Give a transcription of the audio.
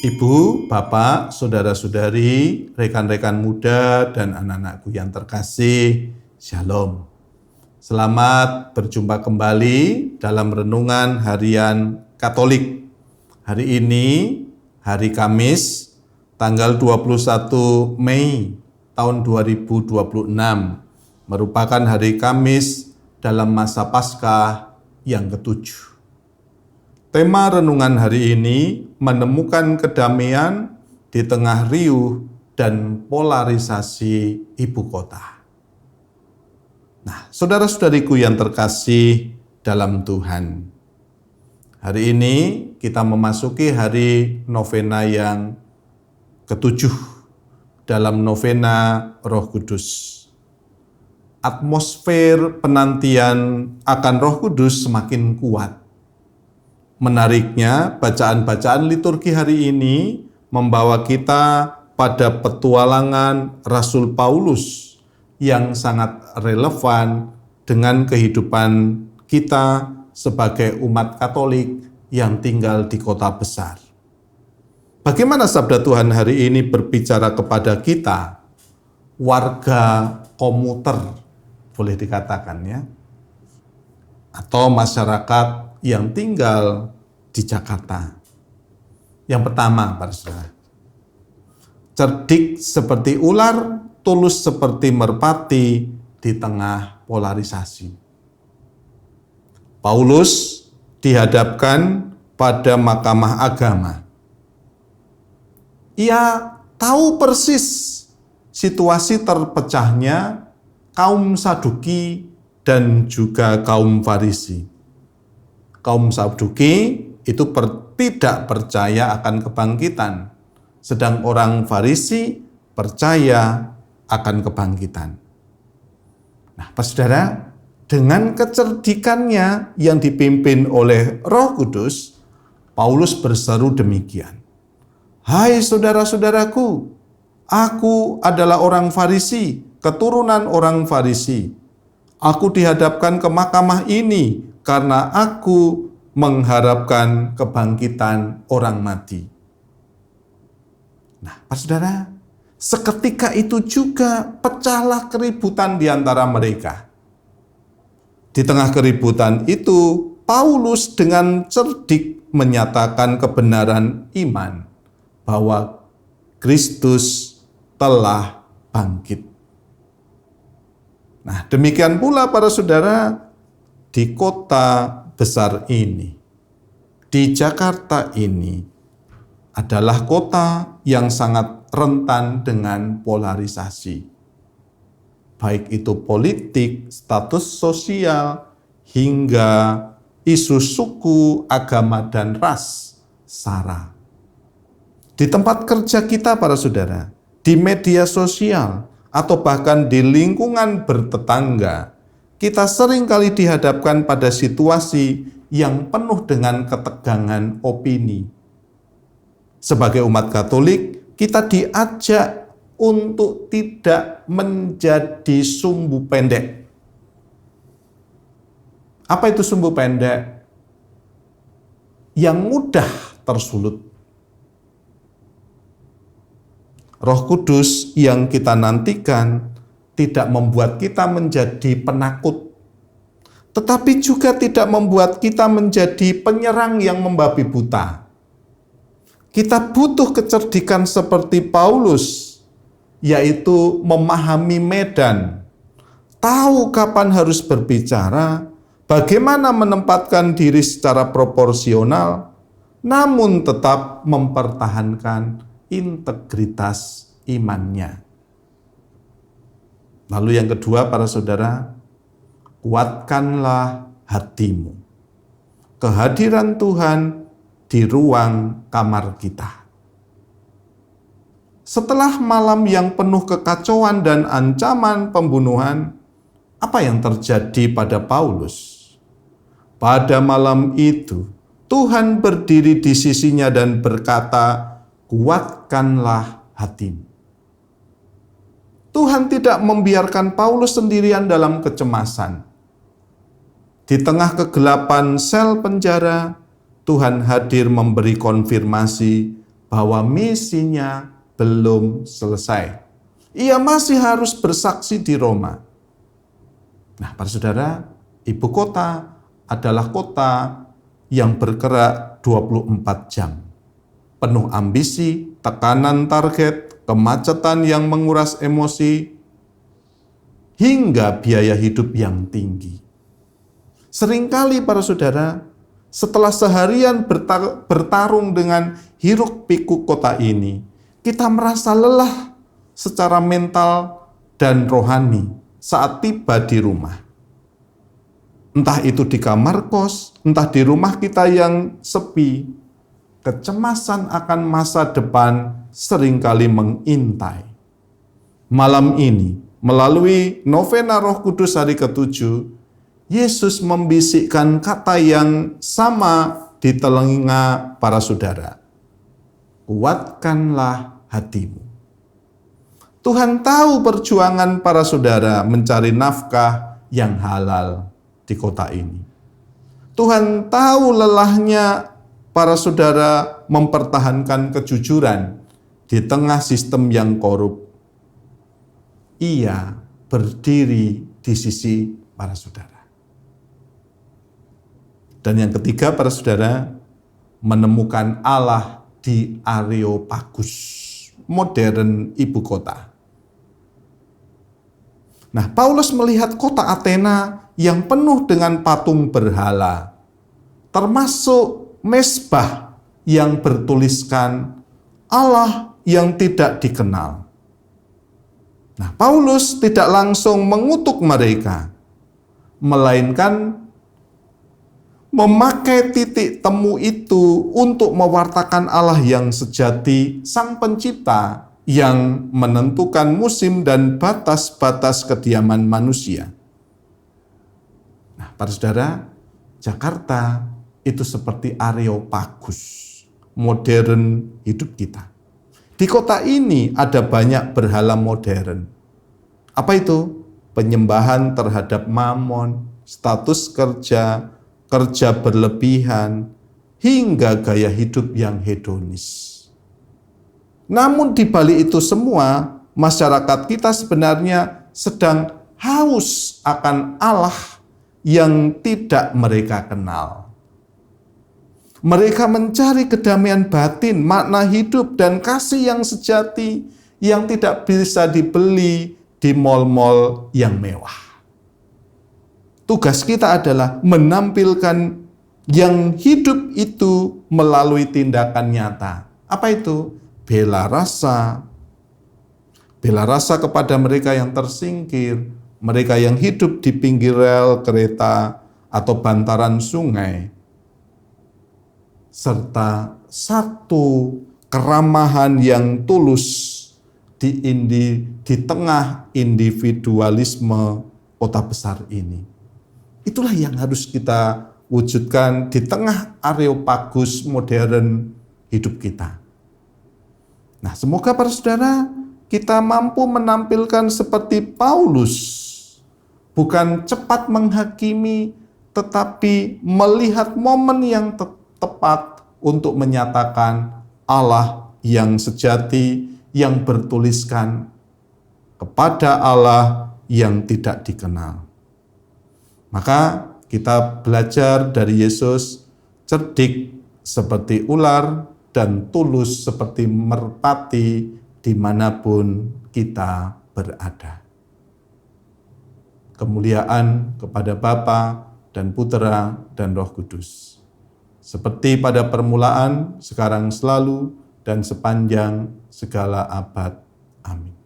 Ibu, Bapak, saudara-saudari, rekan-rekan muda, dan anak-anakku yang terkasih, Shalom. Selamat berjumpa kembali dalam Renungan Harian Katolik. Hari ini, hari Kamis, tanggal 21 Mei tahun 2026, merupakan hari Kamis dalam masa Paskah yang ketujuh. Tema renungan hari ini menemukan kedamaian di tengah riuh dan polarisasi ibu kota. Nah, saudara-saudariku yang terkasih dalam Tuhan, hari ini kita memasuki hari novena yang ketujuh dalam novena Roh Kudus. Atmosfer penantian akan Roh Kudus semakin kuat. Menariknya, bacaan-bacaan liturgi hari ini membawa kita pada petualangan Rasul Paulus yang sangat relevan dengan kehidupan kita sebagai umat Katolik yang tinggal di kota besar. Bagaimana sabda Tuhan hari ini berbicara kepada kita, warga komuter, boleh dikatakan ya, atau masyarakat yang tinggal di Jakarta. Yang pertama, para saudara, cerdik seperti ular, tulus seperti merpati di tengah polarisasi. Paulus dihadapkan pada mahkamah agama. Ia tahu persis situasi terpecahnya kaum Saduki dan juga kaum Farisi. Kaum Saduki itu tidak percaya akan kebangkitan, sedang orang Farisi percaya akan kebangkitan. Nah, Pak Saudara, dengan kecerdikannya yang dipimpin oleh Roh Kudus, Paulus berseru demikian, "Hai saudara-saudaraku, aku adalah orang Farisi, keturunan orang Farisi. Aku dihadapkan ke mahkamah ini karena aku mengharapkan kebangkitan orang mati." Nah, Pak Saudara, seketika itu juga pecahlah keributan di antara mereka. Di tengah keributan itu, Paulus dengan cerdik menyatakan kebenaran iman bahwa Kristus telah bangkit. Nah, demikian pula para saudara di kota besar ini, di Jakarta ini, adalah kota yang sangat rentan dengan polarisasi. Baik itu politik, status sosial, hingga isu suku, agama, dan ras, sara. Di tempat kerja kita para saudara, di media sosial, atau bahkan di lingkungan bertetangga, kita seringkali dihadapkan pada situasi yang penuh dengan ketegangan opini. Sebagai umat Katolik, kita diajak untuk tidak menjadi sumbu pendek. Apa itu sumbu pendek? Yang mudah tersulut. Roh Kudus yang kita nantikan tidak membuat kita menjadi penakut, tetapi juga tidak membuat kita menjadi penyerang yang membabi buta. Kita butuh kecerdikan seperti Paulus, yaitu memahami medan, tahu kapan harus berbicara, bagaimana menempatkan diri secara proporsional, namun tetap mempertahankan integritas imannya. Lalu yang kedua, para saudara, kuatkanlah hatimu. Kehadiran Tuhan di ruang kamar kita. Setelah malam yang penuh kekacauan dan ancaman pembunuhan, apa yang terjadi pada Paulus? Pada malam itu, Tuhan berdiri di sisinya dan berkata, "Kuatkanlah hatimu." Tuhan tidak membiarkan Paulus sendirian dalam kecemasan. Di tengah kegelapan sel penjara, Tuhan hadir memberi konfirmasi bahwa misinya belum selesai. Ia masih harus bersaksi di Roma. Nah, para saudara, ibu kota adalah kota yang bergerak 24 jam. Penuh ambisi, tekanan target, kemacetan yang menguras emosi, hingga biaya hidup yang tinggi. Seringkali para saudara, setelah seharian bertarung dengan hiruk-pikuk kota ini, kita merasa lelah secara mental dan rohani saat tiba di rumah. Entah itu di kamar kos, entah di rumah kita yang sepi, kecemasan akan masa depan seringkali mengintai. Malam ini, melalui novena Roh Kudus hari ke-7, Yesus membisikkan kata yang sama di telinga para saudara. Kuatkanlah hatimu. Tuhan tahu perjuangan para saudara mencari nafkah yang halal di kota ini. Tuhan tahu lelahnya para saudara mempertahankan kejujuran di tengah sistem yang korup. Ia berdiri di sisi para saudara. Dan yang ketiga, para saudara, menemukan Allah di Areopagus, modern ibu kota. Nah, Paulus melihat kota Athena yang penuh dengan patung berhala, termasuk mezbah yang bertuliskan Allah yang tidak dikenal. Nah, Paulus tidak langsung mengutuk mereka, melainkan memakai titik temu itu untuk mewartakan Allah yang sejati, Sang Pencipta yang menentukan musim dan batas-batas kediaman manusia. Nah, para saudara, Jakarta itu seperti Areopagus, modern hidup kita. Di kota ini ada banyak berhala modern. Apa itu? Penyembahan terhadap mamon, status kerja, kerja berlebihan, hingga gaya hidup yang hedonis. Namun di balik itu semua, masyarakat kita sebenarnya sedang haus akan Allah yang tidak mereka kenal. Mereka mencari kedamaian batin, makna hidup, dan kasih yang sejati yang tidak bisa dibeli di mal-mal yang mewah. Tugas kita adalah menampilkan yang hidup itu melalui tindakan nyata. Apa itu? Bela rasa. Bela rasa kepada mereka yang tersingkir, mereka yang hidup di pinggir rel kereta atau bantaran sungai. Serta satu keramahan yang tulus di tengah individualisme kota besar ini. Itulah yang harus kita wujudkan di tengah Areopagus modern hidup kita. Nah, semoga para saudara kita mampu menampilkan seperti Paulus, bukan cepat menghakimi, tetapi melihat momen yang tepat untuk menyatakan Allah yang sejati, yang bertuliskan kepada Allah yang tidak dikenal. Maka kita belajar dari Yesus, cerdik seperti ular dan tulus seperti merpati dimanapun kita berada. Kemuliaan kepada Bapa dan Putera dan Roh Kudus. Seperti pada permulaan, sekarang selalu, dan sepanjang segala abad. Amin.